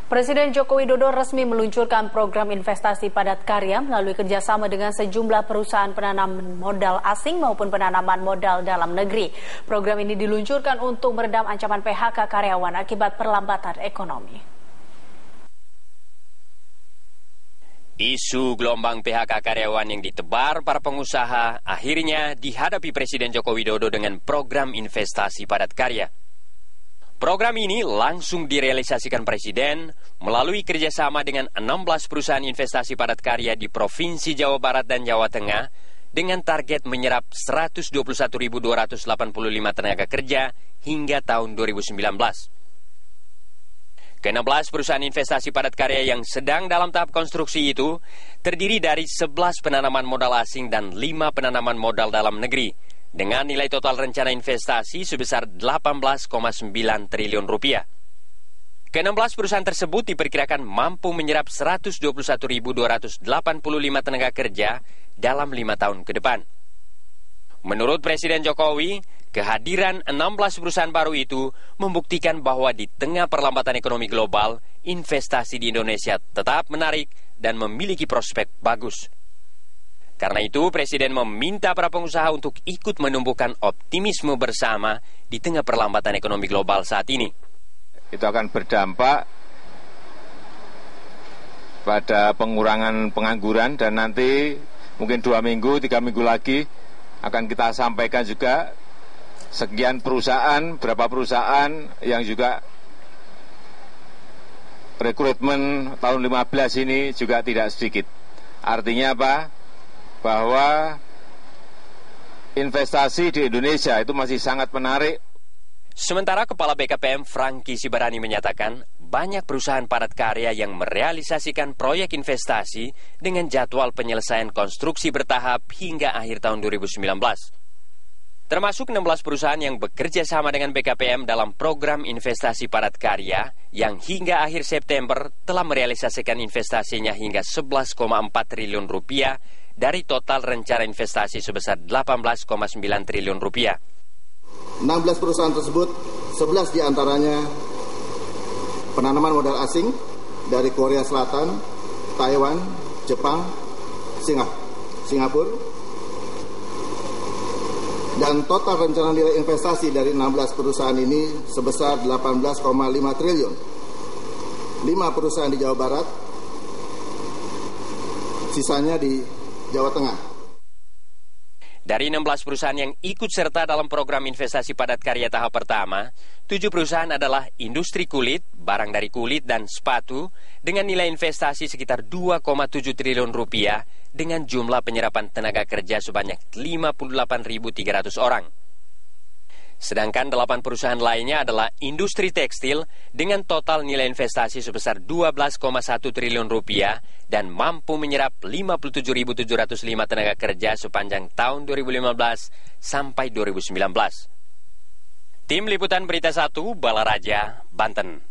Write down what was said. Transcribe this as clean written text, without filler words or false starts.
Presiden Joko Widodo resmi meluncurkan program investasi padat karya melalui kerjasama dengan sejumlah perusahaan penanaman modal asing maupun penanaman modal dalam negeri. Program ini diluncurkan untuk meredam ancaman PHK karyawan akibat perlambatan ekonomi. Isu gelombang PHK karyawan yang ditebar para pengusaha akhirnya dihadapi Presiden Joko Widodo dengan program investasi padat karya. Program ini langsung direalisasikan Presiden melalui kerjasama dengan 16 perusahaan investasi padat karya di Provinsi Jawa Barat dan Jawa Tengah dengan target menyerap 121.285 tenaga kerja hingga tahun 2019. Ke-16 perusahaan investasi padat karya yang sedang dalam tahap konstruksi itu terdiri dari 11 penanaman modal asing dan 5 penanaman modal dalam negeri, dengan nilai total rencana investasi sebesar 18,9 triliun rupiah. Ke-16 perusahaan tersebut diperkirakan mampu menyerap 121.285 tenaga kerja dalam 5 tahun ke depan. Menurut Presiden Jokowi, kehadiran 16 perusahaan baru itu membuktikan bahwa di tengah perlambatan ekonomi global, investasi di Indonesia tetap menarik dan memiliki prospek bagus. Karena itu, Presiden meminta para pengusaha untuk ikut menumbuhkan optimisme bersama di tengah perlambatan ekonomi global saat ini. Itu akan berdampak pada pengurangan pengangguran dan nanti mungkin 2 minggu, 3 minggu lagi akan kita sampaikan juga sekian perusahaan, berapa perusahaan yang juga rekrutmen tahun 15 ini juga tidak sedikit. Artinya apa? Bahwa investasi di Indonesia itu masih sangat menarik. Sementara Kepala BKPM Franky Sibarani menyatakan banyak perusahaan padat karya yang merealisasikan proyek investasi dengan jadwal penyelesaian konstruksi bertahap hingga akhir tahun 2019. Termasuk 16 perusahaan yang bekerja sama dengan BKPM dalam program investasi padat karya yang hingga akhir September telah merealisasikan investasinya hingga 11,4 triliun rupiah dari total rencana investasi sebesar 18,9 triliun rupiah. 16 perusahaan tersebut, 11 diantaranya penanaman modal asing dari Korea Selatan, Taiwan, Jepang, Singapura, dan total rencana nilai investasi dari 16 perusahaan ini sebesar 18,5 triliun. 5 perusahaan di Jawa Barat, sisanya di Jawa Tengah. Dari 16 perusahaan yang ikut serta dalam program investasi padat karya tahap pertama, 7 perusahaan adalah industri kulit, barang dari kulit dan sepatu dengan nilai investasi sekitar 2,7 triliun rupiah dengan jumlah penyerapan tenaga kerja sebanyak 58.300 orang. Sedangkan 8 perusahaan lainnya adalah industri tekstil dengan total nilai investasi sebesar 12,1 triliun rupiah dan mampu menyerap 57.705 tenaga kerja sepanjang tahun 2015 sampai 2019. Tim Liputan Berita 1, Balaraja, Banten.